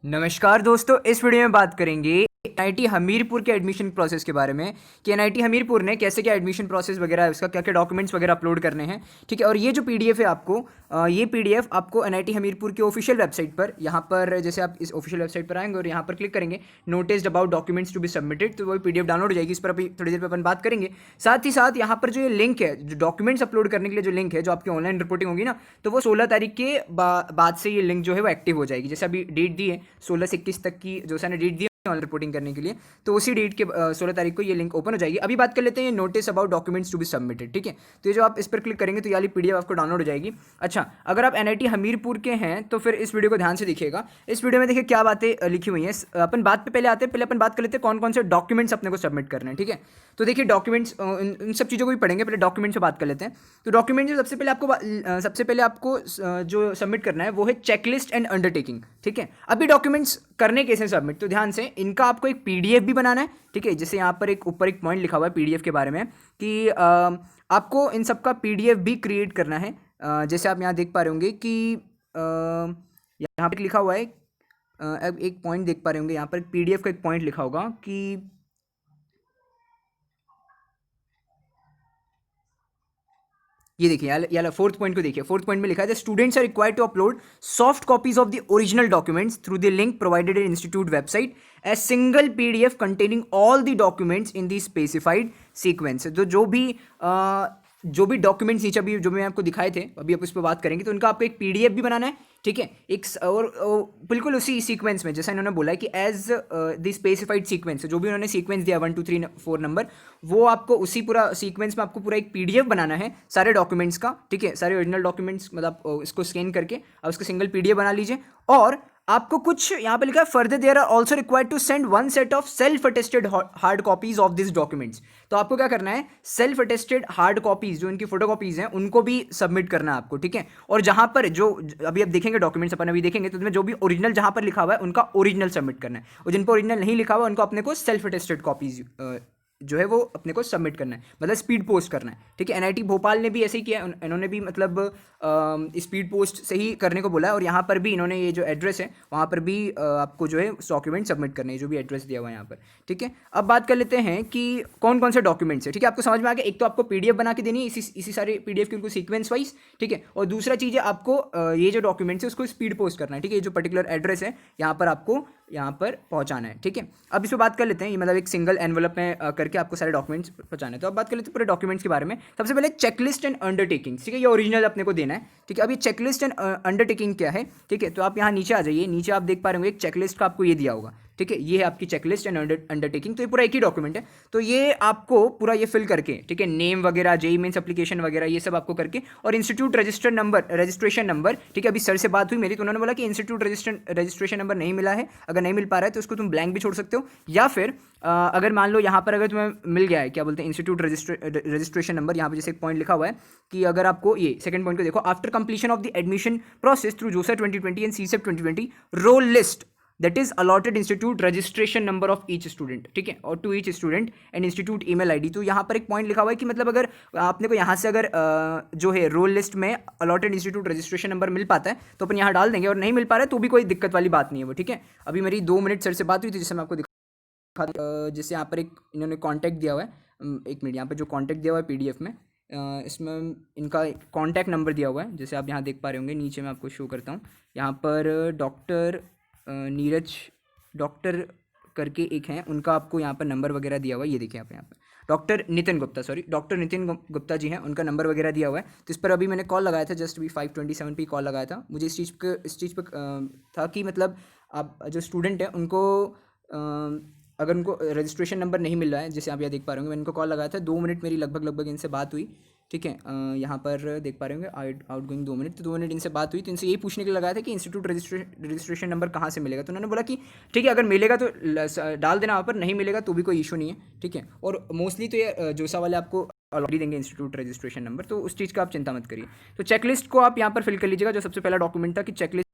नमस्कार दोस्तों, इस वीडियो में बात करेंगे एनआईटी हमीरपुर के एडमिशन प्रोसेस के बारे में कि एनआईटी हमीरपुर ने कैसे क्या एडमिशन प्रोसेस वगैरह है, उसका क्या क्या डॉक्यूमेंट्स वगैरह अपलोड करने हैं। ठीक है, और ये जो पीडीएफ है ये पीडीएफ आपको एनआईटी हमीरपुर की ऑफिशियल वेबसाइट पर, यहाँ पर जैसे आप इस ऑफिशियल वेबसाइट पर आएंगे और यहाँ पर क्लिक करेंगे notice about documents to be submitted, तो वही पीडीएफ डाउनलोड हो जाएगी। इस पर अभी थोड़ी देर पर अपन बात करेंगे। साथ ही साथ यहाँ पर जो ये लिंक है, जो डॉक्यूमेंट्स अपलोड करने के लिए जो लिंक है, जो आपकी ऑनलाइन रिपोर्टिंग होगी ना, तो वो 16 तारीख के बाद से ये लिंक जो है वो एक्टिव हो जाएगी। जैसे अभी डेट दी है 16 से 21 तक की, जो सर ने डेट दी ऑनलाइन रिपोर्टिंग करने के लिए, तो उसी डेट के 16 तारीख को ये लिंक ओपन हो जाएगी। अभी बात कर लेते हैं notice about documents to be submitted. ठीक है, तो ये जो आप इस पर क्लिक करेंगे तो ये वाली पीडीएफ आपको डाउनलोड हो जाएगी। अच्छा, अगर आप एनआईटी हमीरपुर के हैं तो फिर इस वीडियो को ध्यान से देखिएगा। इस वीडियो में देखिए क्या बातें लिखी हुई हैं। अपन बात पे पहले आते हैं। पहले अपन बात कर लेते हैं कौन कौन से डॉक्यूमेंट्स अपने को सबमिट करने हैं। ठीक है, तो देखिए डॉक्यूमेंट्स, इन सब चीज़ों को भी पढ़ेंगे। पहले डॉक्यूमेंट से बात कर लेते हैं। तो डॉक्यूमेंट जो सबसे पहले आपको जो सबमिट करना है वो है चेकलिस्ट एंड अंडरटेकिंग। ठीक है, अभी डॉक्यूमेंट्स करने कैसे सबमिट, तो ध्यान से इनका आपको एक पीडीएफ भी बनाना है। ठीक है, जैसे यहाँ पर एक ऊपर एक पॉइंट लिखा हुआ है पीडीएफ के बारे में कि आपको इन सब का पीडीएफ भी क्रिएट करना है। जैसे आप यहाँ देख पा रहे होंगे कि यहाँ पर लिखा हुआ है, अब एक पॉइंट देख पा रहे होंगे यहाँ पर पीडीएफ का एक पॉइंट लिखा होगा कि ये देखिए यार फोर्थ पॉइंट को देखिए। फोर्थ पॉइंट में लिखा है students are required to upload soft copies of the original documents through the link provided in institute website as single PDF containing all the documents in the specified sequence. तो जो भी documents नीचे अभी जो मैं आपको दिखाए थे, अभी आप उस पर बात करेंगे, तो उनका आपको एक पीडीएफ भी बनाना है। ठीक है, और बिल्कुल उसी सीक्वेंस में जैसा इन्होंने बोला है कि एज द स्पेसिफाइड सीक्वेंस, जो भी उन्होंने सीक्वेंस दिया 1 2 3 4 नंबर, वो आपको उसी पूरा सीक्वेंस में आपको पूरा एक पीडीएफ बनाना है सारे डॉक्यूमेंट्स का। ठीक है, सारे ओरिजिनल डॉक्यूमेंट्स, मतलब इसको स्कैन करके आप उसका सिंगल पीडीएफ बना लीजिए। और आपको कुछ यहाँ पे लिखा है further there are also required to send one set of self attested hard copies of this documents. तो आपको क्या करना है, सेल्फ अटेस्टेड हार्ड कॉपीज जो इनकी फोटो कॉपीज हैं उनको भी सबमिट करना है आपको। ठीक है, और जहाँ पर जो अभी आप देखेंगे डॉक्यूमेंट्स अपन अभी देखेंगे, तो उसमें जो भी ओरिजिनल जहाँ पर लिखा हुआ है उनका ओरिजिनल सबमिट करना है, और जिन पर ओरिजिनल नहीं लिखा हुआ उनको अपने को सेल्फ अटेस्टेड कॉपीज जो है वो अपने को सबमिट करना है, मतलब स्पीड पोस्ट करना है। ठीक है, एनआईटी भोपाल ने भी ऐसे ही किया, इन्होंने भी मतलब स्पीड पोस्ट से ही करने को बोला है, और यहाँ पर भी इन्होंने ये जो एड्रेस है वहाँ पर भी आपको जो है डॉक्यूमेंट सबमिट करने हैं, जो भी एड्रेस दिया हुआ है यहाँ पर। ठीक है, अब बात कर लेते हैं कि कौन कौन से डॉक्यूमेंट्स है। ठीक है, आपको समझ में आ गया। एक तो आपको पीडीएफ बना के देनी है इसी सारे पीडीएफ के उनको सीक्वेंस वाइज। ठीक है, और दूसरा चीज़ है आपको ये जो डॉक्यूमेंट्स है उसको स्पीड पोस्ट करना है। ठीक है, ये जो पर्टिकुलर एड्रेस है यहाँ पर आपको यहाँ पर पहुँचाना है। ठीक है, अब इस पर बात कर लेते हैं। ये मतलब एक सिंगल एनवलप में करके आपको सारे डॉक्यूमेंट्स पहुँचाने हैं। तो अब बात कर लेते हैं पूरे डॉक्यूमेंट्स के बारे में। सबसे पहले चेकलिस्ट एंड अंडरटेकिंग। ठीक है, ये ओरिजिनल अपने को देना है। ठीक है, अब ये चेकलिस्ट एंड अंडरटेकिंग क्या है। ठीक है, तो आप यहाँ नीचे आ जाइए। नीचे आप देख पा रहे होंगे एक चेकलिस्ट का आपको ये दिया होगा। ठीक है, ये है आपकी चेकलिस्ट एंड अंडरटेकिंग। तो ये पूरा एक ही डॉक्यूमेंट है। तो ये आपको पूरा ये फिल करके, ठीक है, नेम वगैरह, जेईई मेंस एप्लीकेशन वगैरह, ये सब आपको करके, और इंस्टीट्यूट रजिस्ट्रेशन नंबर। ठीक है, अभी सर से बात हुई मेरी, तो उन्होंने बोला कि इंस्टीट्यूट रजिस्ट्रेशन नंबर नहीं मिला है। अगर नहीं मिल पा रहा है तो उसको तुम ब्लैंक भी छोड़ सकते हो, या फिर अगर मान लो यहाँ पर अगर तुम्हें मिल गया है, क्या बोलते हैं, इंस्टीट्यूट रजिस्ट्रेशन नंबर, यहाँ पर जैसे एक पॉइंट लिखा हुआ है कि अगर आपको ये सेकंड पॉइंट को देखो, after completion of the admission process through जोसा 2020 and CSEP 2020 roll list that is allotted institute registration number of each student. ठीक है, और to each student and institute email ID. तो यहाँ पर एक पॉइंट लिखा हुआ है कि मतलब अगर आपने को यहाँ से अगर जो है रोल लिस्ट में अलॉटेड इंस्टीट्यूट रजिस्ट्रेशन नंबर मिल पाता है तो अपन यहाँ डाल देंगे, और नहीं मिल पा रहा है तो भी कोई दिक्कत वाली बात नहीं है वो। ठीक है, अभी मेरी 2 मिनट सर से बात हुई थी, जिससे मैं आपको जैसे यहाँ पर एक इन्होंने कॉन्टैक्ट दिया हुआ है। एक मिनट, यहाँ पर जो कॉन्टैक्ट दिया हुआ है पीडीएफ में, इसमें इनका कॉन्टैक्ट नंबर दिया हुआ है, जैसे आप यहाँ देख पा रहे होंगे। नीचे मैं आपको शो करता हूँ, यहाँ पर डॉक्टर नीरज डॉक्टर करके एक हैं, उनका आपको यहाँ पर नंबर वगैरह दिया हुआ है। ये देखिए आप यहाँ पर डॉक्टर नितिन गुप्ता जी हैं, उनका नंबर वगैरह दिया हुआ है। तो इस पर अभी मैंने कॉल लगाया था, जस्ट अभी 5:27 पे कॉल लगाया था। मुझे इस चीज़ पर था कि मतलब आप जो स्टूडेंट हैं उनको अगर उनको रजिस्ट्रेशन नंबर नहीं मिल रहा है, जैसे आप यहाँ देख पा रहे होंगे, मैंने इनको कॉल लगाया था। 2 मिनट मेरी लगभग इनसे बात हुई। ठीक है, यहाँ पर देख पा रहे होंगे आउट गोइंग 2 मिनट। तो 2 मिनट इनसे बात हुई, तो इनसे यही पूछने के लिए लगाया था कि इंस्टीट्यूट रजिस्ट्रेशन नंबर कहाँ से मिलेगा। तो उन्होंने बोला कि ठीक है, अगर मिलेगा तो डाल देना वहाँ पर, नहीं मिलेगा तो भी कोई इशू नहीं है। ठीक है, और मोस्टली तो ये जोसा वाले आपको ऑलरेडी देंगे इंस्टीट्यूट रजिस्ट्रेशन नंबर, तो उस चीज़ का आप चिंता मत करिए। तो चेकलिस्ट को आप यहाँ पर फिल कर लीजिएगा। जो सबसे पहला डॉक्यूमेंट था कि चेकलिस्ट,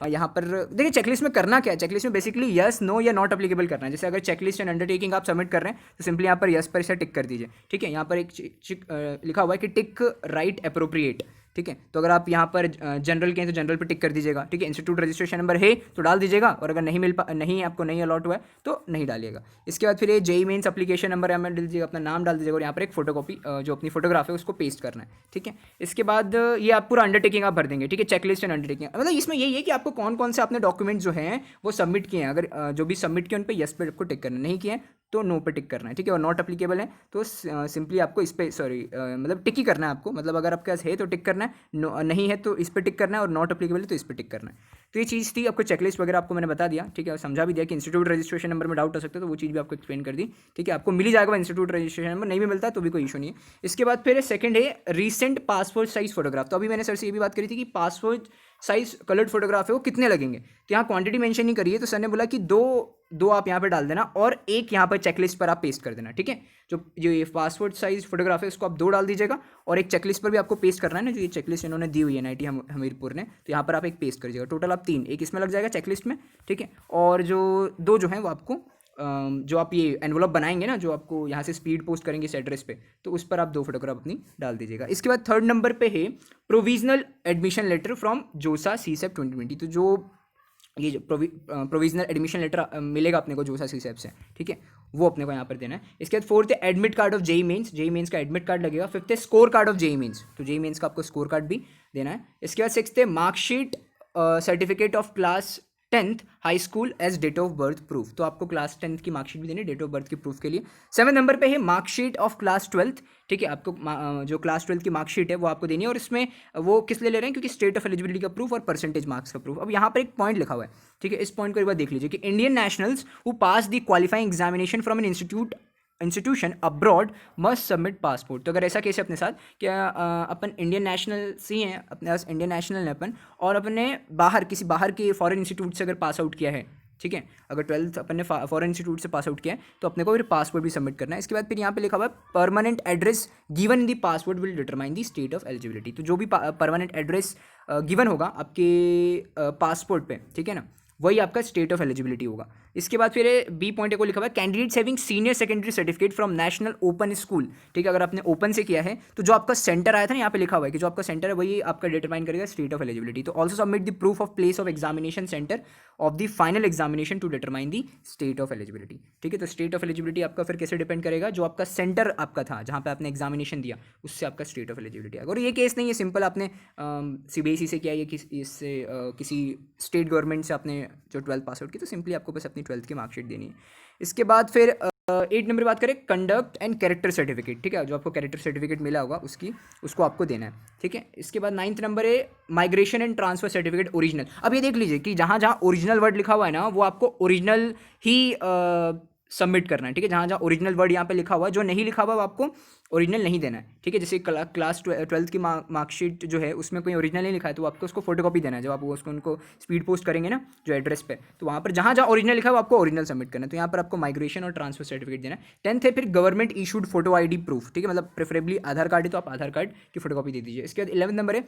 यहाँ पर देखिए चेकलिस्ट में करना क्या है। चेकलिस्ट में बेसिकली यस, नो या नॉट अप्लीकेबल करना है। जैसे अगर चेकलिस्ट एंड अंडरटेकिंग आप सबमिट कर रहे हैं तो सिंपली यहाँ पर यस पर इसे टिक कर दीजिए। ठीक है, यहाँ पर एक लिखा हुआ है कि टिक राइट अप्रोप्रिएट। ठीक है। तो अगर आप यहाँ पर जनरल के हैं तो जनरल पर टिक कर दीजिएगा, ठीक है। इंस्टीट्यूट रजिस्ट्रेशन नंबर है तो डाल दीजिएगा, और अगर नहीं आपको नहीं अलॉट हुआ है तो नहीं डालिएगा। इसके बाद फिर ये जेईई मेंस एप्लीकेशन नंबर यहाँ पर दीजिएगा, अपना नाम डाल दीजिएगा, और यहाँ पर एक फोटोकॉपी जो अपनी फोटोग्राफ है उसको पेस्ट करना है, ठीक है। इसके बाद ये आप पूरा अंडरटेकिंग आप भर देंगे, ठीक है। चेकलिस्ट एंड अंडरटेकिंग, मतलब इसमें यही है कि आपको कौन कौन से अपने डॉक्यूमेंट जो हैं वो सबमिट किए हैं, अगर जो भी सबमिट किए उन पर येस पे आपको टिक करना, नहीं किए हैं तो नो पे टिक करना है, ठीक है। और नॉट अप्लीकेबल है तो सिंपली आपको इस पे मतलब टिक ही करना है आपको, मतलब अगर आपके पास है तो टिक करना है, नहीं है तो इस पे टिक करना है, और नॉट अप्लीकेबल है तो इस पे टिक करना है। तो ये चीज़ थी, आपको चेकलिस्ट वगैरह आपको मैंने बता दिया, ठीक है, और समझा भी दिया कि इंस्टीट्यूट रजिस्ट्रेशन नंबर में डाउट हो सकता है, तो वो चीज़ भी आपको एक्सप्लेन कर दी, ठीक है। आपको मिल ही जाएगा इंस्टीट्यूट रजिस्ट्रेशन नंबर, नहीं भी मिलता तो भी कोई इशू नहीं है। इसके बाद फिर सेकंड है रीसेंट पासपोर्ट साइज फोटोग्राफ। तो अभी मैंने सर से ये भी बात करी थी कि पासपोर्ट साइज कलर्ड फोटोग्राफ है वो कितने लगेंगे, तो यहाँ क्वांटिटी मेंशन नहीं करी है, तो सर ने बोला कि दो आप यहाँ पे डाल देना, और एक यहाँ पर चेकलिस्ट पर आप पेस्ट कर देना, ठीक है। जो ये पासपोर्ट साइज फोटोग्राफ है उसको आप 2 डाल दीजिएगा, और एक चेकलिस्ट पर भी आपको पेस्ट करना है ना, जो ये चेकलिस्ट इन्होंने दी हुई है NIT हमीरपुर ने, तो यहाँ पर आप एक पेस्ट कर दीजिएगा। टोटल आप 3, एक इसमें लग जाएगा चेकलिस्ट में, ठीक है। और जो 2 जो हैं वो आपको जो आप ये एनवलप बनाएंगे ना, जो आपको यहाँ से स्पीड पोस्ट करेंगे इस एड्रेस पे, तो उस पर आप 2 फोटोग्राफ अपनी डाल दीजिएगा। इसके बाद थर्ड नंबर पे है प्रोविजनल एडमिशन लेटर फ्रॉम जोसा CSEP 2020। तो जो ये जो प्रोविजनल एडमिशन लेटर मिलेगा अपने को जोसा CSEP से, ठीक है, वो अपने को यहाँ पर देना है। इसके बाद फोर्थ है admit card of JEE Mains का एडमिट कार्ड लगेगा। फिफ्थ है score card of JEE Mains, तो जेईई मेंस का आपको स्कोर कार्ड भी देना है। इसके बाद सिक्स्थ है marksheet certificate of class 10th high school as date of birth proof, तो आपको क्लास 10th की मार्कशीट भी देनी है डेट ऑफ बर्थ के प्रूफ के लिए। 7 नंबर पे है मार्कशीट ऑफ क्लास 12th, ठीक है, आपको जो क्लास 12th की मार्कशीट है वो आपको देनी है, और इसमें वो किस लिए ले रहे हैं, क्योंकि स्टेट ऑफ एलिजिबिलिटी का प्रूफ और परसेंटेज मार्क्स का प्रूफ। अब यहाँ पर एक पॉइंट लिखा हुआ है, ठीक है, इस पॉइंट को एक बार देख लीजिए कि Indian nationals who pass the qualifying examination from an institution abroad must submit passport. तो अगर ऐसा केस है अपने साथ क्या अपन इंडियन नेशनल से हैं, अपने पास इंडियन नेशनल है अपन, और अपने किसी बाहर के फॉरेन इंस्टीट्यूट से अगर पास आउट किया है, ठीक है, अगर 12th अपन ने फॉरेन इंस्टीट्यूट से पास आउट किया है तो अपने को फिर पासपोर्ट भी सबमिट करना है। इसके बाद फिर यहाँ पे लिखा हुआ है permanent address given in the passport will determine the state of eligibility. तो जो भी परमानेंट एड्रेस गिवन होगा आपके पासपोर्ट पे, ठीक है ना, वही आपका स्टेट ऑफ एलिजिबिलिटी होगा। इसके बाद फिर बी पॉइंट को लिखा हुआ है candidates having senior secondary certificate from national open school, ठीक है, अगर आपने ओपन से किया है तो जो आपका सेंटर आया था ना, यहाँ पे लिखा हुआ है कि जो आपका सेंटर है वही आपका डिटरमाइन करेगा स्टेट ऑफ एलिजिबिलिटी। तो also submit the proof of place of examination centre of the final examination to determine the state of eligibility, ठीक है। तो स्टेट ऑफ एलिजिबिलिटी आपका फिर कैसे डिपेंड करेगा, जो आपका सेंटर आपका था जहाँ पे आपने एग्जामिनेशन दिया उससे आपका स्टेट ऑफ एलिजिबिलिटी आएगा। और ये केस नहीं है सिंपल, आपने CBSE से किया, इससे किसी स्टेट गवर्नमेंट से आपने जो 12th पास आउट की, तो सिंपली आपको बस अपनी 12th की मार्कशीट देनी है। इसके बाद फिर 8 नंबर बात करें कंडक्ट एंड कैरेक्टर सर्टिफिकेट, ठीक है, जो आपको कैरेक्टर सर्टिफिकेट मिला होगा उसको आपको देना है, ठीक है। इसके बाद 9th नंबर है migration and transfer certificate original. अब ये देख लीजिए कि जहाँ जहाँ ओरिजिनल वर्ड लिखा हुआ है ना, वो आपको ओरिजिनल ही सबमिट करना है, ठीक है। जहाँ जहाँ ओरिजिनल वर्ड यहाँ पे लिखा हुआ है, जो नहीं लिखा हुआ वो आपको ओरिजिनल नहीं देना है, ठीक है। जैसे क्लास 12th की मार्कशीट जो है उसमें कोई ओरिजिनल नहीं लिखा है तो आपको उसको फोटोकॉपी देना है, जब आप उसको उनको स्पीड पोस्ट करेंगे ना जो एड्रेस पे, तो वहाँ पर जहाँ जहाँ ओरिजिनल लिखा है वो आपको ओरिजिनल सबमिट करना है। तो यहाँ पर आपको माइग्रेशन और ट्रांसफर सर्टिफिकेट देना है। 10th है फिर government issued photo ID proof, ठीक है, मतलब प्रेफरेबली आधार कार्ड है तो आप आधार कार्ड की फोटोकॉपी दे दीजिए। इसके बाद 11th नंबर है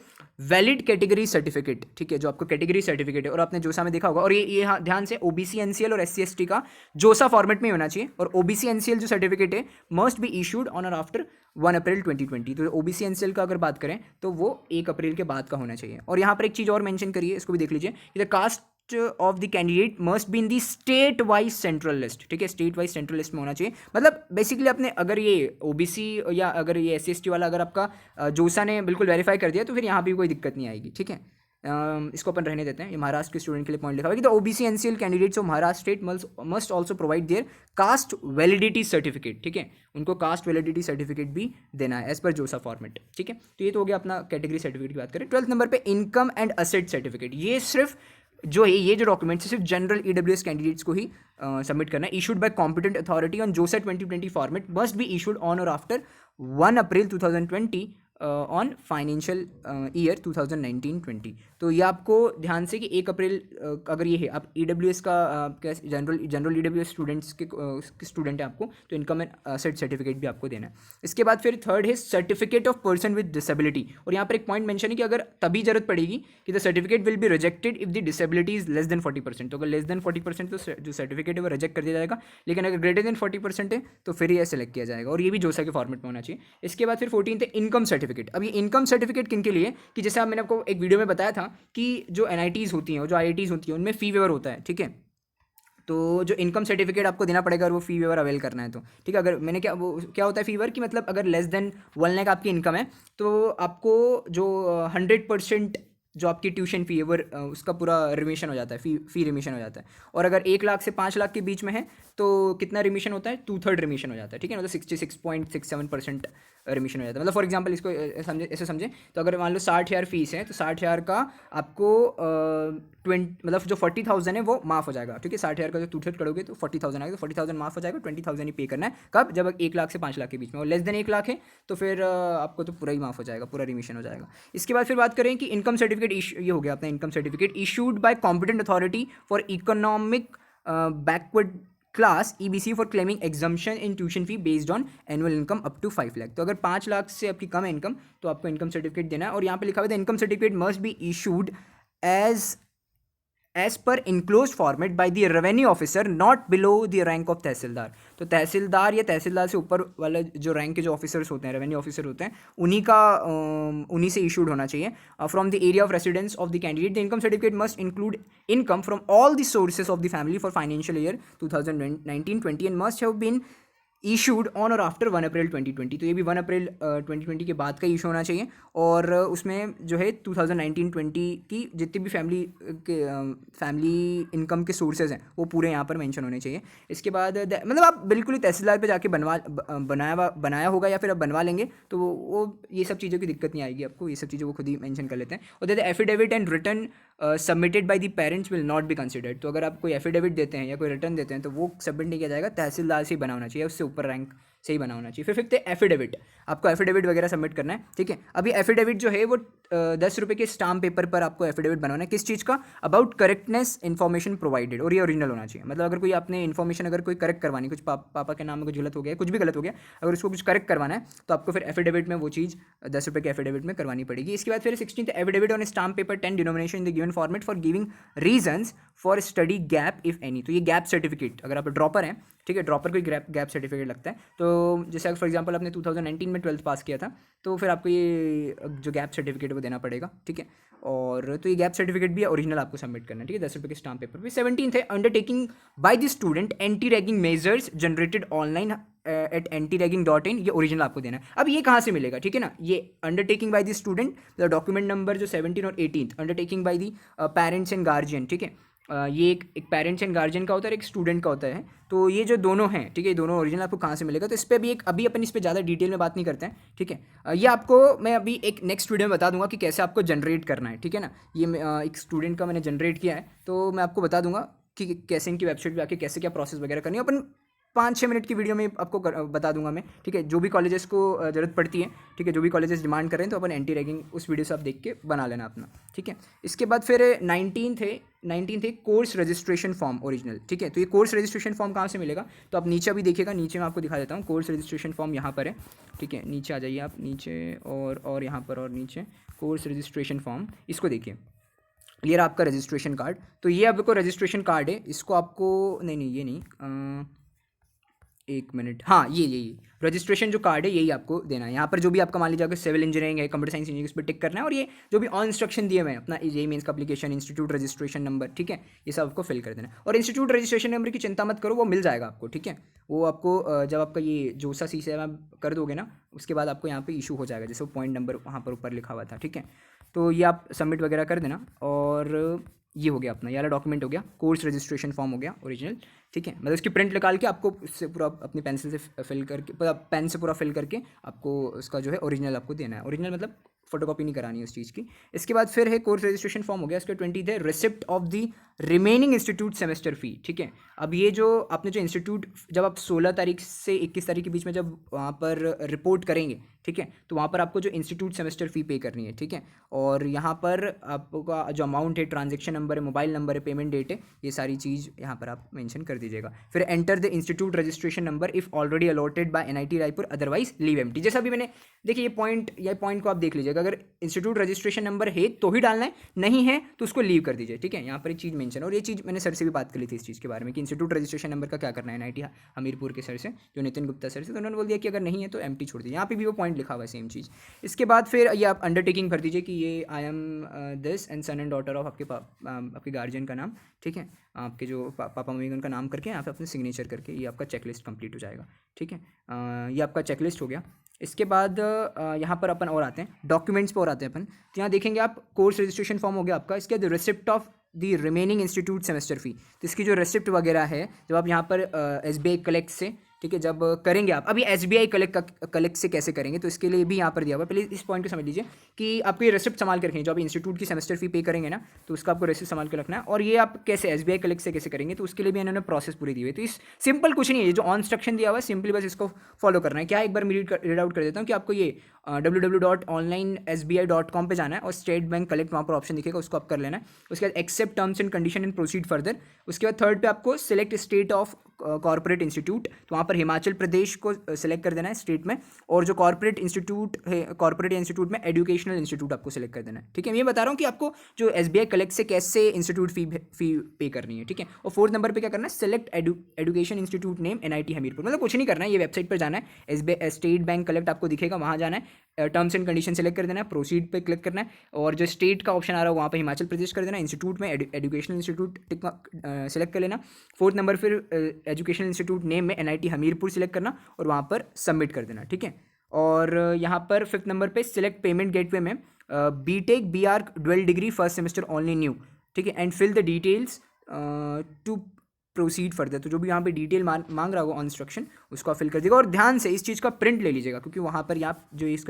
वैलिड कैटेगरी सर्टिफिकेट, ठीक है, जो आपको कैटेगरी सर्टिफिकेट है, और आपने जोसा में देखा होगा, और ये ध्यान से OBC NCL और SC ST का जोसा फॉर्मेट में होना चाहिए, और OBC NCL जो सर्टिफिकेट है must be issued on or after 1 April 2020। तो OBC NCL का अगर बात करें तो वो 1 अप्रैल के बाद का होना चाहिए। और यहाँ पर एक चीज़ और मेंशन करिए, इसको भी देख लीजिए कि the caste of the candidate must be in the state wise central list, ठीक है, स्टेट वाइज सेंट्रल लिस्ट में होना चाहिए। मतलब बेसिकली आपने अगर ये OBC या अगर ये SC ST वाला अगर आपका जोसा ने बिल्कुल वेरीफाई कर दिया तो फिर यहाँ भी कोई दिक्कत नहीं आएगी, ठीक है। इसको अपन रहने देते हैं, ये महाराष्ट्र के स्टूडेंट के लिए पॉइंट लिखा हुआ है कि the OBC NCL candidates of Maharashtra state must also provide their caste validity certificate, ठीक है, उनको कास्ट वैलिडिटी सर्टिफिकेट भी देना है एज पर जोसा फॉर्मेट, ठीक है। तो ये तो हो गया अपना कैटेगरी सर्टिफिकेट की बात करें। 12th नंबर पे इनकम एंड असेट सर्टिफिकेट, ये सिर्फ जो है ये जो डॉक्यूमेंट सिर्फ जनरल EWS कैंडिडेट्स को ही सबमिट करना है। Issued by competent authority on JoSAA 2020 format must be issued on or after 1 April 2020 on financial year 2019-20। तो ये आपको ध्यान से कि 1 अप्रैल अगर ये है आप EWS का जनरल EWS स्टूडेंट्स के स्टूडेंट है आपको, तो इनकम एंड असेट सर्टिफिकेट भी आपको देना है। इसके बाद फिर थर्ड है certificate of person with disability, और यहाँ पर एक पॉइंट मेंशन है कि अगर तभी जरूरत पड़ेगी कि the certificate will be rejected if the disability is less than 40%। तो अगर लेस देन 40% तो जो सर्टिफिकेट है वो रिजेक्ट कर दिया जाएगा, लेकिन अगर ग्रेटर देन 40% है तो फिर ये सेलेक्ट किया जाएगा, और ये भी जोसा के फॉर्मेट में होना चाहिए। इसके बाद फिर 14th है इनकम सर्टिफिकेट, सर्टिफिकेट। अब ये इनकम सर्टिफिकेट किन के लिए, कि जैसे आप मैंने आपको एक वीडियो में बताया था कि जो NITs होती हैं और जो IITs होती हैं उनमें फ़ी वेवर होता है, ठीक है। तो जो इनकम सर्टिफिकेट आपको देना पड़ेगा अगर वो फ़ी वेवर अवेल करना है तो, ठीक है। अगर मैंने वो क्या होता है फ़ी वेवर, कि मतलब अगर लेस देन 1 लाख आपकी इनकम है तो आपको जो 100% जो आपकी ट्यूशन फ़ी है वो उसका पूरा रिमिशन हो जाता है, फ़ी रिमिशन हो जाता है। और अगर 1 लाख से 5 लाख के बीच में है तो कितना रिमिशन होता है, 2/3 रिमिशन हो जाता है, ठीक है। मतलब 66.67% रिमिशन हो जाता है। मतलब फॉर एग्जांपल इसको ऐसे समझें, तो अगर मान लो 60,000 फीस है तो 60,000 का आपको 20 मतलब जो 40,000 है वो माफ़ हो जाएगा, ठीक है। 60,000 का जो 2/3 करोगे तो 40,000 आएगा, तो 40,000 माफ़ हो जाएगा, 20,000 ही पे करना है। कब, जब 1 लाख से 5 लाख के बीच में, और लेस देन 1 लाख है तो फिर आपको तो पूरा ही माफ़ हो जाएगा, पूरा रिमिशन हो जाएगा। इसके बाद फिर बात करें कि इनकम सर्टिफिकेट, ये हो गया अपना income certificate issued by competent authority for economic backward class EBC for claiming exemption in tuition fee based on annual income up to 5 lakh. तो अगर 5 लाख से आपकी कम है इनकम तो आपको इनकम सर्टिफिकेट देना है। और यहाँ पे लिखा हुआ है income certificate must be issued as per enclose format by the revenue officer not below the rank of tehsildar. तो तहसीलदार या तहसीलदार से ऊपर वाला जो रैंक के जो ऑफिसर्स होते हैं, रेवेन्यू ऑफिसर होते हैं, उन्हीं से इशूड होना चाहिए। From the area of residence of the candidate the income certificate must include income from all the sources of the family for financial year 2019-20 and must have been issued on or after 1 April 2020। तो ये भी 1 April 2020 के बाद का issue होना चाहिए। और उसमें जो है 2019-20 की जितनी भी फैमिली इनकम के सोर्सेज हैं वो पूरे यहाँ पर मेंशन होने चाहिए। इसके बाद मतलब आप बिल्कुल ही तहसीलदार पे जाके बनाया होगा या फिर आप बनवा लेंगे तो वो ये सब चीज़ों की दिक्कत नहीं आएगी आपको, ये सब चीज़ें वो खुद ही मेंशन कर लेते हैं। और that affidavit and return submitted by the parents will not be considered. तो अगर आप कोई एफिडेविट देते हैं या कोई रिटर्न देते हैं तो वो सबमिट नहीं किया जाएगा, तहसीलदार से ही बना होना चाहिए, उससे ऊपर रैंक से ही बना होना चाहिए। फिर फिफ्थ एफिडेविट, आपको एफिडेविट वगैरह सबमिट करना है, ठीक है। अभी एफिडेविट जो है वो 10 रुपये के स्टाम्प पेपर पर आपको एफिडेविट बनाना है। किस चीज़ का, अबाउट करेक्टनेस इन्फॉर्मेशन प्रोवाइडेड, और ये ओरिजिनल होना चाहिए। मतलब अगर कोई आपने इन्फॉर्मेशन अगर कोई करेक्ट करवानी, कुछ पापा के नाम में कुछ गलत हो गया, कुछ भी गलत हो गया, अगर उसको कुछ करेक्ट करवाना है तो आपको फिर एफिडेविट में वो चीज़ 10 रुपये के एफिडेविट में करवानी पड़ेगी। इसके बाद फिर 16th affidavit on stamp paper 10 denomination in the given format for giving reasons for study gap if any. तो ये गैप सर्टिफिकेट, अगर आप ड्रॉपर हैं, ठीक है, ड्रॉपर को गैप सर्टिफिकेट लगता है। तो जैसे फॉर एग्जांपल आपने 2019 में 12th पास किया था तो फिर आपको ये जो गैप सर्टिफिकेट वो देना पड़ेगा, ठीक है। और तो ये गैप सर्टिफिकेट भी ओरिजिनल आपको सबमिट करना है, ठीक है, 10 रुपये के स्टाम्प पेपर पे। 17th है undertaking by the student anti ragging measures generated online at antiraging.in, ये ओरिजिनल आपको देना है। अब ये कहाँ से मिलेगा, ठीक है ना, ये undertaking by the student, the document number जो 17 और 18 undertaking by the parents and guardian, ठीक है। ये एक पेरेंट्स एंड गार्जियन का होता है, एक स्टूडेंट का होता है। तो ये जो दोनों हैं, ठीक है, ये दोनों ओरिजिनल आपको कहाँ से मिलेगा, तो इस पर अभी अपन इस पर ज़्यादा डिटेल में बात नहीं करते हैं, ठीक है। ये आपको मैं अभी एक नेक्स्ट वीडियो में बता दूंगा कि कैसे आपको जनरेट करना है, ठीक है ना। ये एक स्टूडेंट का मैंने जनरेट किया है तो मैं आपको बता दूंगा कि कैसे इनकी वेबसाइट पर आके कैसे क्या प्रोसेस वगैरह करनी है। अपन 5-6 मिनट की वीडियो में आपको बता दूंगा मैं, ठीक है। जो भी कॉलेजेस को ज़रूरत पड़ती है, ठीक है, जो भी कॉलेजेस डिमांड कर रहे हैं तो अपन एंटी रैगिंग उस वीडियो से आप देख के बना लेना अपना, ठीक है। इसके बाद फिर 19 थे कोर्स रजिस्ट्रेशन फॉर्म ओरिजिनल, ठीक है। तो ये कोर्स रजिस्ट्रेशन फॉर्म कहाँ से मिलेगा, तो आप नीचे अभी देखिएगा, नीचे मैं आपको दिखा देता हूँ। कोर्स रजिस्ट्रेशन फॉर्म यहाँ पर है, ठीक है, नीचे आ जाइए आप, नीचे और यहाँ पर और नीचे कोर्स रजिस्ट्रेशन फॉर्म, इसको देखिए, ये रहा आपका रजिस्ट्रेशन कार्ड। तो ये आपको रजिस्ट्रेशन कार्ड है, इसको आपको नहीं ये नहीं, एक मिनट, हाँ ये रजिस्ट्रेशन जो कार्ड है यही आपको देना है। यहाँ पर जो भी आपका मान लीजिए अगर सिविल इंजीनियरिंग है, कंप्यूटर साइंस इंजीनियरिंग, इस पर टिक करना है। और ये जो भी ऑन इंस्ट्रक्शन दिए हुए हैं अपना जेईई मेंस का एप्लीकेशन, इंस्टीट्यूट रजिस्ट्रेशन नंबर, ठीक है, ये सब आपको फिल कर देना है। और इंस्टीट्यूट रजिस्ट्रेशन नंबर की चिंता मत करो, वो मिल जाएगा आपको, ठीक है। वो आपको जब आपका ये जोसा C7 कर दोगे ना, उसके बाद आपको यहाँ पर इशू हो जाएगा, जैसे वो पॉइंट नंबर वहाँ पर ऊपर लिखा हुआ था, ठीक है। तो ये आप सबमिट वगैरह कर देना। और ये हो गया अपना, ये वाला डॉक्यूमेंट हो गया, कोर्स रजिस्ट्रेशन फॉर्म हो गया ओरिजिनल, ठीक है। मतलब इसकी प्रिंट निकाल के आपको इससे पूरा अपनी पेंसिल से फिल करके, पेन से पूरा फिल करके आपको उसका जो है ओरिजिनल आपको देना है। ओरिजिनल मतलब फोटोकॉपी नहीं करानी है उस चीज़ की। इसके बाद फिर है कोर्स रजिस्ट्रेशन फॉर्म हो गया, इसके 20 है receipt of the remaining institute semester fee, ठीक है। अब ये जो आपने जो इंस्टीट्यूट, जब आप 16 तारीख से 21 तारीख के बीच में जब वहाँ पर रिपोर्ट करेंगे, ठीक है, तो वहाँ पर आपको जो इंस्टीट्यूट सेमेस्टर फ़ी पे करनी है, ठीक है। और यहाँ पर आपका जो अमाउंट है, ट्रांजेक्शन नंबर है, मोबाइल नंबर है, पेमेंट डेट है, ये सारी चीज़ यहाँ पर आप मेंशन कर दीजिएगा। फिर enter the institute registration number if already allotted by NIT Raipur, otherwise leave empty. जैसा भी मैंने देखिए ये पॉइंट को आप देख लीजिएगा, अगर इंस्टीट्यूट रजिस्ट्रेशन नंबर है तो ही डालना है, नहीं है तो उसको लीव कर दीजिए, ठीक है। यहाँ पर एक चीज़ मेंशन, और ये चीज़ मैंने सर से भी बात कर ली थी इस चीज़ के बारे में कि इंस्टीट्यूट रजिस्ट्रेशन नंबर का क्या करना है NIT हमीरपुर के सर से, जो नितिन गुप्ता सर से, तो उन्होंने बोल दिया कि अगर नहीं है तो एम्प्टी छोड़ दीजिए। यहाँ पे भी वो पॉइंट पॉइंट लिखा हुआ है सेम चीज़। इसके बाद फिर ये आप अंडरटेकिंग भर दीजिए कि ये I am this and son and daughter of आपके गार्जियन का नाम, ठीक है, आपके जो पापा मम्मी उनका नाम करके यहाँ पे अपने सिग्नेचर करके ये आपका चेकलिस्ट कंप्लीट हो जाएगा, ठीक है। ये आपका चेकलिस्ट हो गया। इसके बाद यहाँ पर अपन और आते हैं डॉक्यूमेंट्स पर और आते हैं अपन। तो यहाँ देखेंगे आप कोर्स रजिस्ट्रेशन फॉर्म हो गया आपका। इसके बाद receipt of the remaining institute semester fee, तो इसकी जो रिसिप्ट वगैरह है जब आप यहाँ पर SBI कलेक्ट से, ठीक है, जब करेंगे आप, अभी SBI कलेक्ट से कैसे करेंगे तो इसके लिए भी यहाँ पर दिया हुआ है। पहले इस पॉइंट को समझ लीजिए कि आपको ये रिसिप्ट संभाल के रखेंगे। जो आप इंस्टीट्यूट की सेमेस्टर फी पे करेंगे ना, तो उसका आपको रिसिप्ट संभाल के रखना है। और ये आप कैसे SBI कलेक्ट से कैसे करेंगे तो उसके लिए भी इन्होंने प्रोसेस पूरी दी हुई है। तो इस सिंपल कुछ नहीं है, जो ऑन इंस्ट्रक्शन दिया हुआ है सिंपली बस इसको फॉलो करना है। क्या एक बार मैं रीड आउट कर देता हूँ कि आपको ये www.onlinesbi.com पे जाना है और स्टेट बैंक कलेक्ट वहाँ पर ऑप्शन दिखेगा, उसको आप कर लेना है। उसके बाद accept terms and condition and proceed further. उसके बाद थर्ड पे आपको select state of corporate institute, तो वहाँ पर हिमाचल प्रदेश को सिलेक्ट कर देना है स्टेट में। और जो कॉर्पोरेट इंस्टीट्यूट है, कॉर्पोरेट इंस्टीट्यूट में एजुकेशनल इंस्टीट्यूट आपको सिलेक्ट कर देना है, ठीक है। मैं ये बता रहा हूँ कि आपको जो SBI कलेक्ट से कैसे इंस्टीट्यूट फी पे करनी है, ठीक है। और फोर्थ नंबर पे क्या करना है, select education institute name NIT Hamirpur. मतलब कुछ नहीं करना है, ये वेबसाइट पर जाना है, SBI स्टेट बैंक कलेक्ट आपको दिखेगा, वहाँ जाना है, टर्म्स एंड कंडीशन सेलेक्ट कर देना है, प्रोसीड पे क्लिक करना है और जो स्टेट का ऑप्शन आ रहा है वहाँ पे हिमाचल प्रदेश कर देना है। इंस्टीट्यूट में एजुकेशनल इंस्टीट्यूट सेलेक्ट कर लेना। फोर्थ नंबर फिर एजुकेशनल इंस्टीट्यूट नेम में NIT हमीरपुर सेलेक्ट करना और वहाँ पर सबमिट कर देना, ठीक है। और यहाँ पर फिफ्थ नंबर पे सिलेक्ट पेमेंट गेटवे में BTech BR dual degree first semester only new, ठीक है, and fill the details to proceed further. तो जो भी यहाँ पे डिटेल मांग रहा होगा ऑन इंस्ट्रक्शन उसको आप फिल कर दीजिएगा। और ध्यान से इस चीज़ का प्रिंट ले लीजिएगा क्योंकि वहाँ पर यहाँ जो इस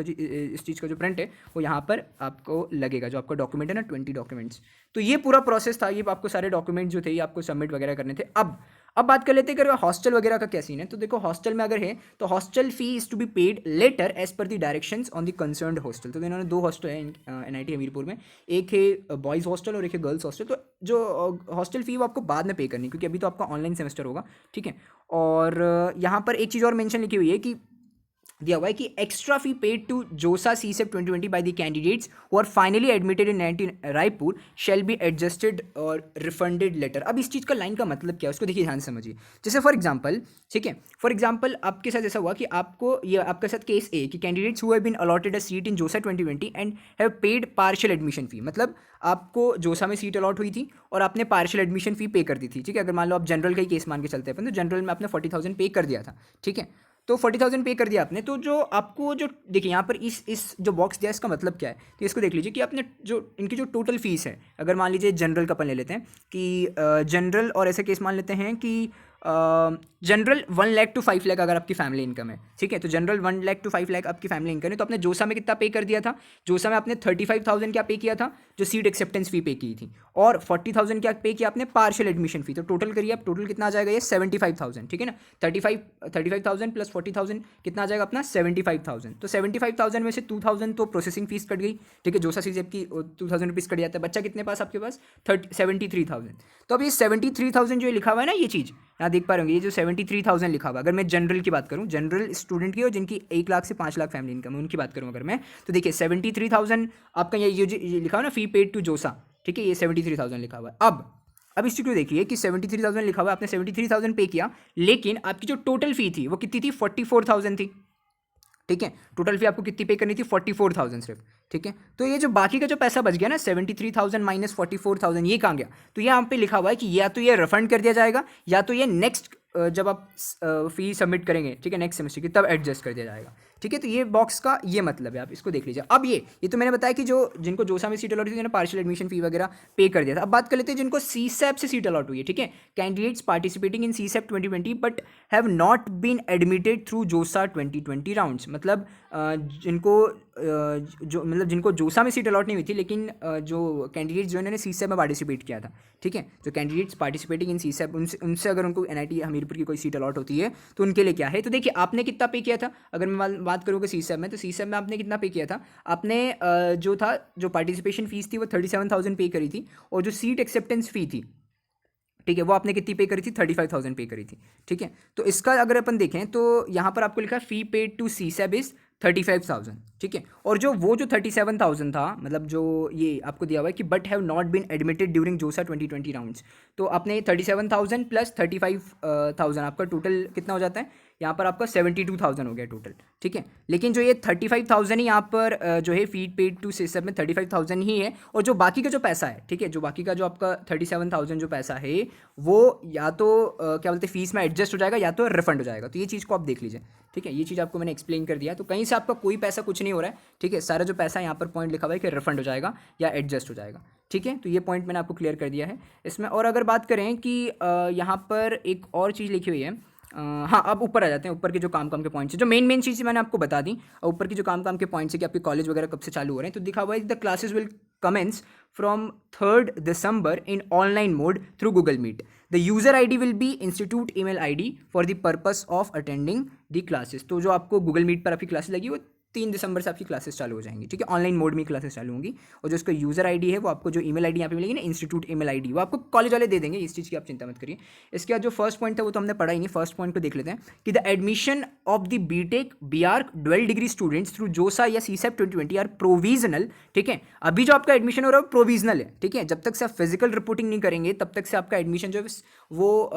चीज़ का जो प्रिंट है वो यहाँ पर आपको लगेगा, जो आपका डॉक्यूमेंट है ना 20 डॉक्यूमेंट्स। तो ये पूरा प्रोसेस था, ये आपको सारे डॉक्यूमेंट जो थे ये आपको सबमिट वगैरह करने थे। अब बात कर लेते हैं कि हॉस्टल वगैरह का क्या सीन है। तो देखो हॉस्टल में अगर है तो hostel fee is to be paid later as per the directions on the concerned hostel. तो इन्होंने 2 हॉस्टल है NIT हमीरपुर में, एक है बॉयज़ हॉस्टल और एक है गर्ल्स हॉस्टल। तो जो हॉस्टल फी वो आपको बाद में पे करनी क्योंकि अभी तो आपका ऑनलाइन सेमेस्टर होगा, ठीक है। और यहाँ पर एक चीज़ और मेंशन लिखी हुई है कि दिया हुआ है कि extra fee paid to JoSAA CSEP 2020 by the candidates who are finally admitted in NIT Raipur shall be adjusted or refunded later. अब इस चीज़ का लाइन का मतलब क्या है उसको देखिए, ध्यान से समझिए। जैसे फॉर एग्जांपल, ठीक है, फॉर एग्जांपल आपके साथ ऐसा हुआ कि आपको ये आपके साथ केस ए कि candidates who have been allotted a seat in JoSAA 2020 and have paid partial admission fee. मतलब आपको जोसा में सीट अलॉट हुई थी और आपने पार्शियल एडमिशन फी पे कर दी थी, ठीक है। अगर मान लो आप जनरल का ही केस मान के चलते हैं तो जनरल में आपने 40,000 पे कर दिया था, ठीक है। तो 40,000 पे कर दिया आपने, तो जो आपको जो देखिए यहाँ पर इस जो बॉक्स दिया है इसका मतलब क्या है, तो इसको देख लीजिए कि आपने जो इनकी जो टोटल फीस है, अगर मान लीजिए जनरल का अपन ले लेते हैं कि जनरल और ऐसे केस मान लेते हैं कि जनरल 1 लाख टू 5 लाख अगर आपकी फैमिली इनकम है, ठीक है। तो जनरल 1 लाख टू 5 लाख आपकी फैमिली इनकम है, तो आपने जोसा में कितना पे कर दिया था, जोसा में आपने 35,000 क्या पे किया था जो सीट एक्सेप्टेंस फी पे की थी, और 40,000 क्या पे किया आपने पार्शियल एडमिशन फी। तो टोटल करिए आप, टोटल कितना आ जाएगा ये 75,000, ठीक है ना। 35,000 प्लस 40,000 कितना आ जाएगा अपना 75,000। तो 75,000 में से 2,000 तो प्रोसेसिंग फीस कट गई, ठीक है। जोसा सीजेप की 2,000 रुपीज़ कट जाता है, बच्चा कितने पास आपके पास 73,000। तो अब ये 73,000 जो लिखा हुआ है ना, ये चीज़ यहाँ देख पा रहे होंगे, ये जो 73,000 लिखा हुआ, अगर मैं जनरल की बात करूँ, जनरल स्टूडेंट की और जिनकी 1 लाख से 5 लाख फैमिली इनकम है उनकी बात करूँ अगर मैं, तो देखिए 73,000 आपका ये लिखा हुआ ना फी पेड टू जोसा, ठीक है, ये 73,000 लिखा हुआ है। अब इस चीज़ को देखिए कि 73,000 लिखा हुआ है, आपने 73,000 पे किया, लेकिन आपकी जो टोटल फी थी वो कितनी थी 44,000 थी, ठीक है। टोटल फी आपको कितनी पे करनी थी 44,000 सिर्फ, ठीक है। तो ये जो बाकी का जो पैसा बच गया ना 73,000 माइनस 44,000 ये कहाँ गया, तो ये यहाँ पे लिखा हुआ है कि या तो ये रिफंड कर दिया जाएगा या तो ये नेक्स्ट जब आप फी सबमिट करेंगे, ठीक है, नेक्स्ट सेमेस्टर की, तब एडजस्ट कर दिया जाएगा, ठीक है। तो ये बॉक्स का ये मतलब है, आप इसको देख लीजिए। अब ये तो मैंने बताया कि जो जिनको जोसा में सीट अलॉट हुई थी पार्शियल एडमिशन फी वगैरह पे कर दिया था। अब बात कर लेते हैं जिनको CSEP से सीट अलॉट हुई है, ठीक है। Candidates participating in CSEP 2020 but have not been admitted through जोसा 2020 राउंड्स। मतलब जिनको जोसा में सीट अलॉट नहीं हुई थी, लेकिन जो कैंडिडेट्स जो इन्होंने CSEP में पार्टिसिपेट किया था, ठीक है, जो कैंडिडेट्स पार्टिसिपेटिंग इन CSEP उनसे अगर उनको NIT हमीरपुर की कोई सीट अलॉट होती है तो उनके लिए क्या है, तो देखिए आपने कितना पे किया था। अगर मैं बात करूँगा CSEP में, तो CSEP में आपने कितना पे किया था, आपने जो पार्टिसिपेशन फीस थी वो 37,000 पे करी थी, और जो सीट एक्सेप्टेंस फी थी, ठीक है, वो आपने कितनी पे करी थी 35,000 पे करी थी, ठीक है। तो इसका अगर अपन देखें तो यहाँ पर आपको लिखा है fee paid to CSEP is 35,000, ठीक है। और जो 37,000 था, मतलब जो ये आपको दिया हुआ है कि but have not been admitted during JoSAA 2020 rounds, तो आपने 37,000 प्लस 35,000 आपका टोटल कितना हो जाता है, यहाँ पर आपका 72,000 हो गया टोटल, ठीक है। लेकिन जो ये 35,000 ही यहाँ पर जो है फीड पेड टू सिस्टम में 35,000 ही है, और जो बाकी का जो पैसा है, ठीक है, जो बाकी का जो आपका 37,000 जो पैसा है वो या तो क्या बोलते हैं फीस में एडजस्ट हो जाएगा या तो रिफंड हो जाएगा। तो ये चीज़ को आप देख लीजिए, ठीक है। ये चीज़ आपको मैंने एक्सप्लेन कर दिया, तो कहीं से आपका कोई पैसा कुछ नहीं हो रहा है, ठीक है। सारा जो पैसा यहाँ पर पॉइंट लिखा हुआ है कि रिफंड हो जाएगा या एडजस्ट हो जाएगा, ठीक है। तो ये पॉइंट मैंने आपको क्लियर कर दिया है इसमें। और अगर बात करें कि यहाँ पर एक और चीज़ लिखी हुई है, हाँ, अब ऊपर आ जाते हैं। ऊपर के जो काम के पॉइंट्स है, जो मेन चीज़ मैंने आपको बता दी, और ऊपर की जो काम के पॉइंट्स है कि आपके कॉलेज वगैरह कब से चालू हो रहे हैं, तो दिखा हुआ है the classes will commence from 3rd December in online mode through Google Meet. The user ID will be institute email ID for the purpose of attending the classes. तो जो आपको गूगल मीट पर आपकी क्लासेस लगी वो 3 दिसंबर से आपकी classes चालू हो जाएंगी, ठीक है। ऑनलाइन मोड में क्लासेस चालू होंगी, और जो उसका यूज़र ID है वो आपको जो ईमेल ID यहाँ पे मिलेगी ना, इंस्टीट्यूट ईमेल ID, वो आपको कॉलेज वाले दे देंगे, इस चीज़ की आप चिंता मत करिए। इसके बाद जो फर्स्ट पॉइंट था वो तो हमने पढ़ा ही नहीं, फर्स्ट पॉइंट को देख लेते हैं कि the admission of the BTech BArc dual degree students through JoSAA या CSEP 2020 आर प्रोविजनल, ठीक है। अभी जो आपका एडमिशन हो रहा है वो प्रोविजनल है, ठीक है। जब तक से आप फिजिकल रिपोर्टिंग नहीं करेंगे तब तक से आपका एडमिशन जो है वो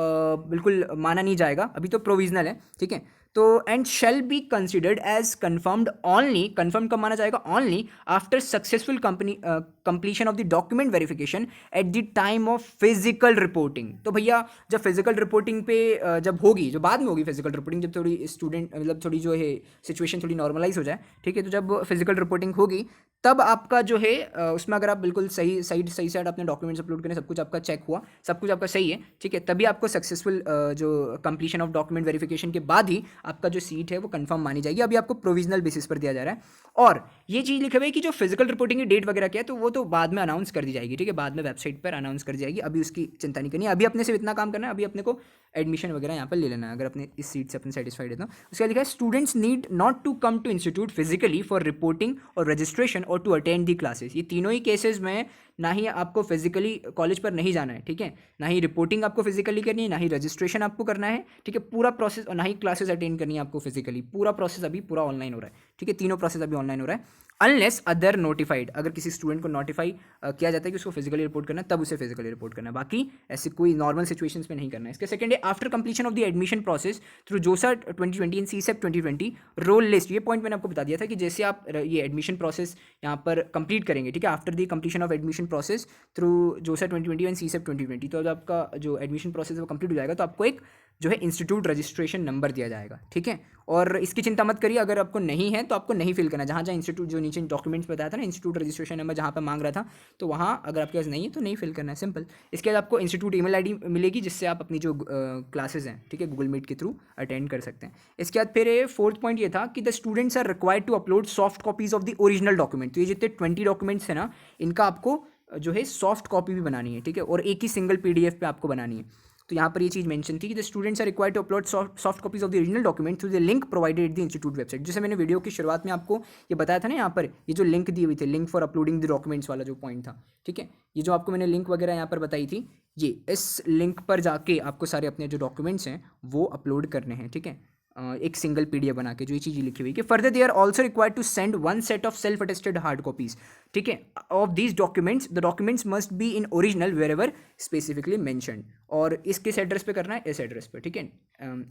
बिल्कुल माना नहीं जाएगा, अभी तो प्रोविजनल है, ठीक है। तो and shall be considered as confirmed only, confirm कब माना जाएगा, only after successful completion of the document verification at the time of physical reporting. तो भैया जब फिजिकल रिपोर्टिंग पे जब होगी, जो बाद में होगी फिजिकल रिपोर्टिंग, जब थोड़ी स्टूडेंट मतलब थोड़ी जो है सिचुएशन थोड़ी नॉर्मलाइज हो जाए, ठीक है, तो जब फिजिकल रिपोर्टिंग होगी तब आपका जो है उसमें अगर आप बिल्कुल सही साइड अपने डॉक्यूमेंट्स अपलोड करें, सब कुछ आपका चेक हुआ, सब कुछ आपका सही है, ठीक है, तभी आपको सक्सेसफुल जो कंप्लीशन ऑफ डॉक्यूमेंट वेरिफिकेशन के बाद ही आपका जो सीट है वो कंफर्म मानी जाएगी। अभी आपको प्रोविजनल बेसिस पर दिया जा रहा है। और ये चीज़ लिखे हुए है कि जो फिजिकल रिपोर्टिंग की डेट वगैरह क्या है तो वो तो बाद में अनाउंस कर दी जाएगी, ठीक है, बाद में वेबसाइट पर अनाउंस कर दी जाएगी, अभी उसकी चिंता नहीं करनी है। अभी अपने से इतना काम करना है, अभी अपने को एडमिशन वगैरह यहाँ पर ले लेना है, अगर अपने इस सीट से अपने सेटिस्फाइड है तो। उसके बाद लिखा है students need not to come to institute physically for reporting और रजिस्ट्रेशन और टू अटेंड दी क्लासेस। ये तीनों ही केसेस में ना ही आपको फिजिकली कॉलेज पर नहीं जाना है, ठीक है, ना ही रिपोर्टिंग आपको फिजिकली करनी है, ना ही रजिस्ट्रेशन आपको करना है, ठीक है, पूरा प्रोसेस, और ना ही क्लासेस अटेंड करनी है आपको फिजिकली। पूरा प्रोसेस अभी पूरा ऑनलाइन हो रहा है, ठीक है, तीनों प्रोसेस अभी ऑनलाइन हो रहा है। अनलेस अदर नोटिफाइड, अगर किसी स्टूडेंट को नोटिफाई किया जाता है कि उसको फिजिकली रिपोर्ट करना है तब उसे फिजिकली रिपोर्ट करना है, बाकी ऐसे कोई नॉर्मल सिचुएशंस में नहीं करना है। इसके सेकंड है after completion of the admission process through जोसा 2020 एंड CSEP 2020 रोल लिस्ट। ये पॉइंट मैंने आपको बता दिया था कि जैसे आप ये एडमिशन प्रोसेस यहाँ पर कंप्लीट करेंगे, ठीक है, after the completion of admission process through जोसा 2020 एंड CSEP 2020, तो जब आपका जो एडमिशन प्रोसेस है वो कंप्लीट हो जाएगा तो आपको एक जो है इंस्टीट्यूट रजिस्ट्रेशन नंबर दिया जाएगा, ठीक है। और इसकी चिंता मत करिए, अगर आपको नहीं है तो आपको नहीं फिल करना, जहाँ जहाँ इंस्टीट्यूट जो नीचे डॉक्यूमेंट्स बताया था ना, इंस्टीट्यूट रजिस्ट्रेशन नंबर जहाँ पर मांग रहा था, तो वहाँ अगर आपके पास नहीं है तो नहीं फिल करना है, सिंपल। इसके बाद आपको इंस्टीट्यूट ईमेल ID मिलेगी जिससे आप अपनी जो क्लासेज हैं, ठीक है, गूगल मीट के थ्रू अटेंड कर सकते हैं। इसके बाद फिर फोर्थ पॉइंट ये था कि the students are required to upload soft copies of the original document. तो ये जितने 20 डॉक्यूमेंट्स हैं ना, इनका आपको जो है सॉफ्ट कॉपी भी बनानी है, ठीक है, और एक ही सिंगल PDF पे आपको बनानी है। तो यहाँ पर ये चीज़ मेंशन थी कि the students are required to upload soft copies of the original document through the link provided at the institute website. जैसे मैंने वीडियो की शुरुआत में आपको ये बताया था ना, यहाँ पर ये जो लिंक दी हुई थी, link for uploading the documents वाला जो पॉइंट था, ठीक है, ये जो आपको मैंने लिंक वगैरह यहाँ पर बताई थी, ये इस लिंक पर जाके आपको सारे अपने जो डॉक्यूमेंट्स हैं वो अपलोड करने हैं, ठीक है, एक सिंगल PDF बना के, जो ये चीज़ लिखी हुई कि further they are also required to send one set of self attested hard copies, ठीक है, of these documents. The documents must be in original wherever specifically mentioned. और किस एड्रेस पे करना है, इस एड्रेस पे, ठीक है,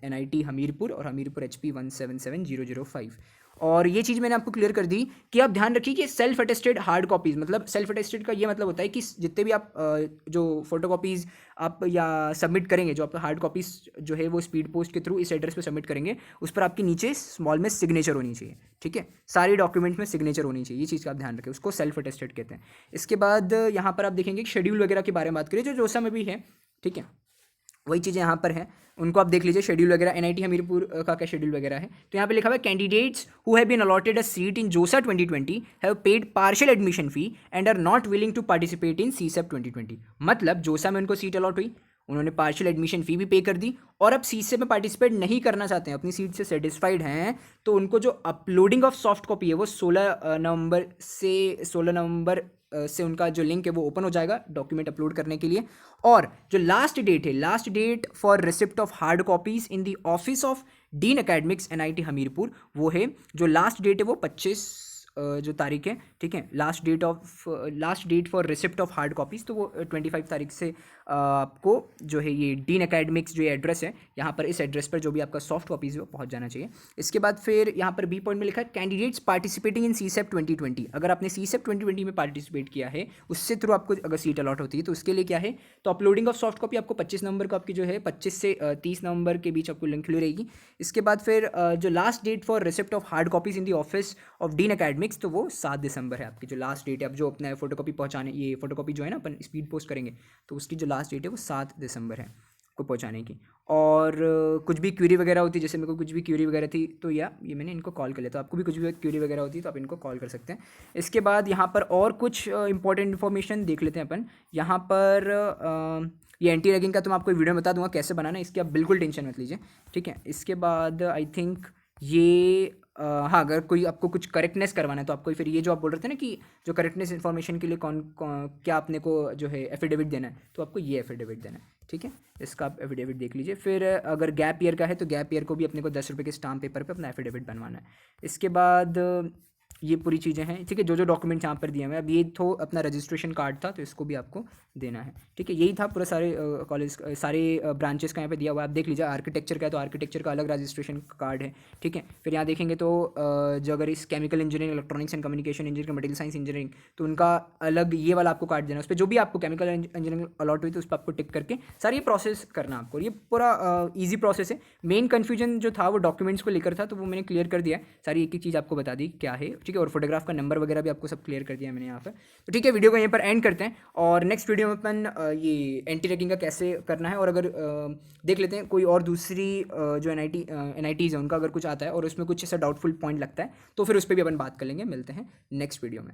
NIT हमीरपुर और हमीरपुर HP 177005। और ये चीज़ मैंने आपको क्लियर कर दी कि आप ध्यान रखिए कि सेल्फ अटेस्टेड हार्ड कॉपीज़, मतलब सेल्फ अटेस्टेड का ये मतलब होता है कि जितने भी आप जो फोटो कॉपीज़ आप या सबमिट करेंगे, जो आप हार्ड कॉपीज़ जो है वो स्पीड पोस्ट के थ्रू इस एड्रेस पे सबमिट करेंगे, उस पर आपके नीचे स्मॉल में सिग्नेचर होनी चाहिए, ठीक है, सारे डॉक्यूमेंट्स में सिग्नेचर होनी चाहिए, ये चीज़ का आप ध्यान रखें, उसको सेल्फ अटेस्टेड कहते हैं। इसके बाद यहाँ पर आप देखेंगे शेड्यूल वगैरह के बारे में बात करें, जो जोसा में भी है, ठीक है, वही चीज़ें यहाँ पर हैं, उनको आप देख लीजिए। शेड्यूल वगैरह NIT हमीरपुर का क्या शेड्यूल वगैरह है, तो यहाँ पे लिखा हुआ है candidates who have been allotted a seat in JoSAA 2020 have paid partial admission fee and are not willing to participate in CSEP 2020। मतलब जोसा में उनको सीट अलॉट हुई, उन्होंने पार्शियल एडमिशन फ़ी भी पे कर दी, और अब CSEP में पार्टिसिपेट नहीं करना चाहते हैं, अपनी सीट से सेटिस्फाइड हैं, तो उनको जो अपलोडिंग ऑफ सॉफ्ट कॉपी है वो 16 नवंबर से उनका जो लिंक है वो ओपन हो जाएगा डॉक्यूमेंट अपलोड करने के लिए। और जो लास्ट डेट है, last date for receipt of hard copies in the office of dean academics NIT Hamirpur, वो है जो लास्ट डेट है वो 25 जो तारीख है, ठीक है, last date for receipt of hard copies, तो वो 25 तारीख से आपको जो है ये डीन एकेडमिक्स जो ये एड्रेस है, यहाँ पर इस एड्रेस पर जो भी आपका सॉफ्ट कॉपीज़ है वो पहुँच जाना चाहिए। इसके बाद फिर यहाँ पर बी पॉइंट में लिखा है कैंडिडेट्स पार्टिसिपेटिंग इन CSEP 2020। अगर आपने CSEP 2020 में पार्टिसिपेट किया है, उससे थ्रू आपको अगर सीट अलॉट होती है तो उसके लिए क्या है, तो अपलोडिंग ऑफ सॉफ्ट कॉपी आपको 25 नवंबर को आपकी जो है 25 से 30 नवंबर के बीच आपको लिंक खुली रहेगी। इसके बाद फिर जो last date for receipt of hard copies in the office of dean academics, तो वो 7 दिसंबर है आपकी जो लास्ट डेट है। अब जो अपना फोटोकॉपी पहुँचाने, ये फोटोकॉपी जो है ना अपन स्पीड पोस्ट करेंगे, तो उसकी जो लास्ट डेट है वो 7 दिसंबर है को पहुँचाने की। और कुछ भी क्यूरी वगैरह होती है, जैसे मेरे को कुछ भी क्यूरी वगैरह थी तो या ये मैंने इनको कॉल कर लिया, तो आपको भी कुछ भी क्यूरी वगैरह होती है तो आप इनको कॉल कर सकते हैं। इसके बाद यहाँ पर और कुछ इंपॉर्टेंट इन्फॉर्मेशन देख लेते हैं अपन। यहाँ पर ये एंटी रैगिंग का तो मैं आपको वीडियो में बता दूंगा कैसे बनाना है, इसकी आप बिल्कुल टेंशन मत लीजिए, ठीक है। इसके बाद आई थिंक ये हाँ, अगर कोई आपको कुछ करेक्टनेस करवाना है तो आपको फिर ये जो आप बोल रहे थे ना कि जो करेक्टनेस इन्फॉर्मेशन के लिए कौन क्या आपने को जो है एफिडेविट देना है, तो आपको ये एफिडेविट देना है, ठीक है। इसका आप एफिडेविट देख लीजिए। फिर अगर गैप ईयर का है तो गैप ईयर को भी अपने को 10 रुपये के स्टाम्प पेपर पे अपना एफिडेविट बनवाना है। इसके बाद ये पूरी चीज़ें हैं, ठीक है, जो जो डॉक्यूमेंट्स यहाँ पर दिए हुए हैं। अब ये तो अपना रजिस्ट्रेशन कार्ड था तो इसको भी आपको देना है, ठीक है। यही था पूरा सारे कॉलेज सारे ब्रांचेस का यहाँ पे दिया हुआ है। आप देख लीजिए, आर्किटेक्चर का है तो आर्किटेक्चर का अलग रजिस्ट्रेशन कार्ड है, ठीक है। फिर यहाँ देखेंगे तो जो अगर इस chemical engineering, electronics and communication engineering, material science engineering, तो उनका अलग ये वाला आपको कार्ड देना है। उस पर जो भी आपको केमिकल इंजीनियरिंग अलॉट हुई तो उस पर आपको टिक करके सारी ये प्रोसेस करना आपको। ये पूरा ईजी प्रोसेस है। मेन कन्फ्यूजन जो था वो डॉक्यूमेंट्स को लेकर था, तो वो मैंने क्लियर कर दिया है, सारी एक एक चीज़ आपको बता दी क्या है, ठीक है। और फोटोग्राफ का नंबर वगैरह भी आपको सब क्लियर कर दिया मैंने यहाँ पर। तो ठीक है, वीडियो को यहीं पर एंड करते हैं और नेक्स्ट वीडियो में अपन ये एंटी रैगिंग का कैसे करना है, और अगर देख लेते हैं कोई और दूसरी जो NITs है उनका अगर कुछ आता है और उसमें कुछ ऐसा डाउटफुल पॉइंट लगता है तो फिर उस पर भी अपन बात कर लेंगे। मिलते हैं नेक्स्ट वीडियो में।